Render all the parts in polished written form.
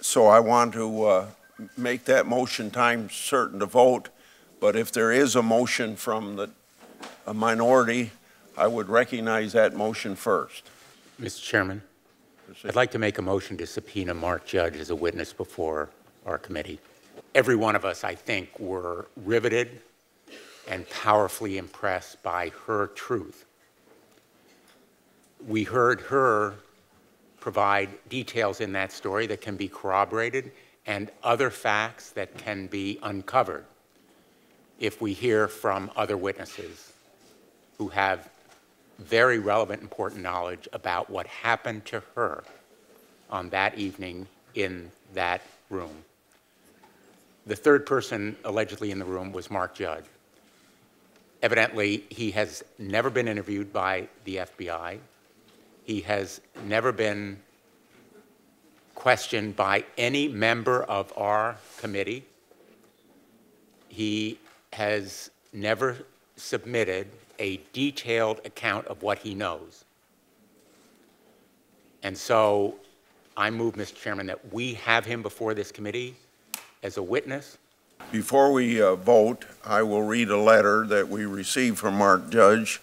So I want to make that motion time certain to vote, but if there is a motion from a minority, I would recognize that motion first. Mr. Chairman, I'd like to make a motion to subpoena Mark Judge as a witness before our committee. Every one of us, I think, were riveted and powerfully impressed by her truth. We heard her provide details in that story that can be corroborated and other facts that can be uncovered if we hear from other witnesses who have very relevant, important knowledge about what happened to her on that evening in that room. The third person allegedly in the room was Mark Judge. Evidently, he has never been interviewed by the FBI. He has never been questioned by any member of our committee. He has never submitted a detailed account of what he knows. And so I move, Mr. Chairman, that we have him before this committee as a witness. Before we vote, I will read a letter that we received from Mark Judge.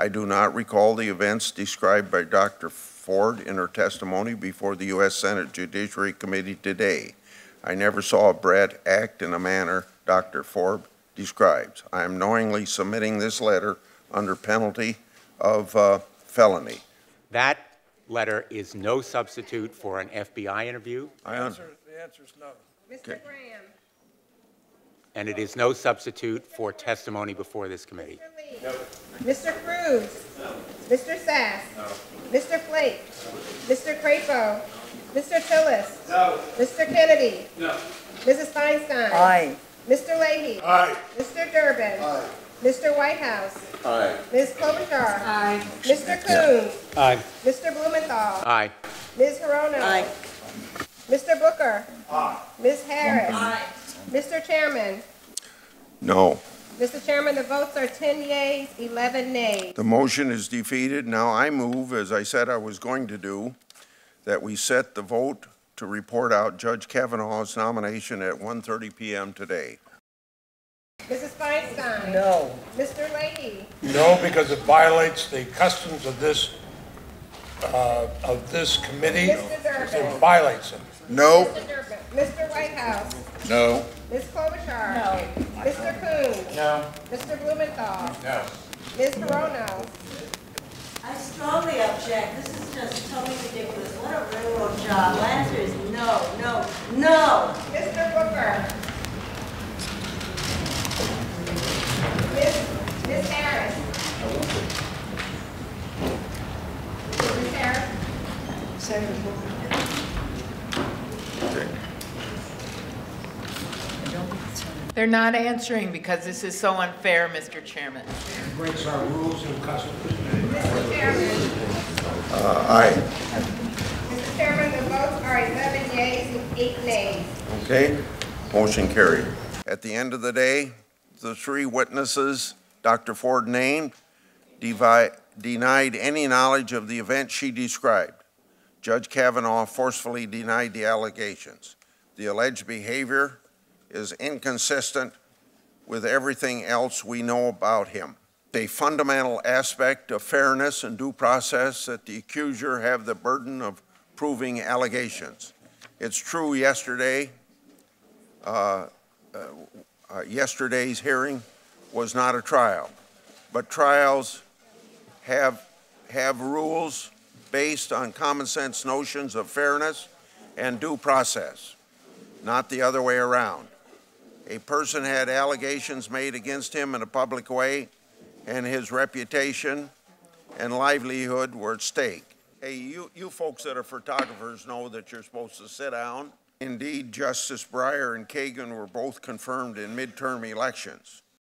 I do not recall the events described by Dr. Ford in her testimony before the U.S. Senate Judiciary Committee today. I never saw Brett act in a manner Dr. Ford describes. I am knowingly submitting this letter under penalty of felony. That letter is no substitute for an FBI interview. The answer is no. Mr. Okay. Graham. And it is no substitute for testimony before this committee. Mr. Lee. No. Mr. Cruz. No. Mr. Sass. No. Mr. Flake. No. Mr. Crapo. Mr. Tillis. No. Mr. Kennedy. No. Mrs. Feinstein. Aye. Mr. Leahy. Aye. Mr. Durbin. Aye. Mr. Whitehouse. Aye. Ms. Klobuchar. Aye. Mr. Coons. Aye. Mr. Blumenthal. Aye. Ms. Hirono. Aye. Mr. Booker. Aye. Ms. Harris. Aye. Mr. Chairman. No. Mr. Chairman, the votes are 10 yeas, 11 nays. The motion is defeated. Now I move, as I said I was going to do, that we set the vote to report out Judge Kavanaugh's nomination at 1:30 p.m. today. Mrs. Feinstein. No. Mr. Leahy. No, because it violates the customs of this committee. Mr. Durbin. It violates them. No. Mr. Durbin. Mr. Whitehouse. No. Ms. Klobuchar. No. Mr. Coons. No. Mr. Blumenthal. No. Ms. Hirono. I strongly object. This is just totally ridiculous. What a railroad job. The answer is no, no, no. Mr. Booker. Ms. Harris. Ms. Harris. Senator Booker. They're not answering because this is so unfair, Mr. Chairman. It breaks our rules and customs. Mr. Chairman. Aye. Mr. Chairman, the votes are 11 yeas and 8 nays. Okay. Motion carried. At the end of the day, the three witnesses Dr. Ford named denied any knowledge of the event she described. Judge Kavanaugh forcefully denied the allegations. The alleged behavior is inconsistent with everything else we know about him. A fundamental aspect of fairness and due process that the accuser have the burden of proving allegations. It's true yesterday's hearing was not a trial, but trials have rules based on common sense notions of fairness and due process, not the other way around. A person had allegations made against him in a public way, and his reputation and livelihood were at stake. Hey, you folks that are photographers know that you're supposed to sit down. Indeed, Justice Breyer and Kagan were both confirmed in midterm elections.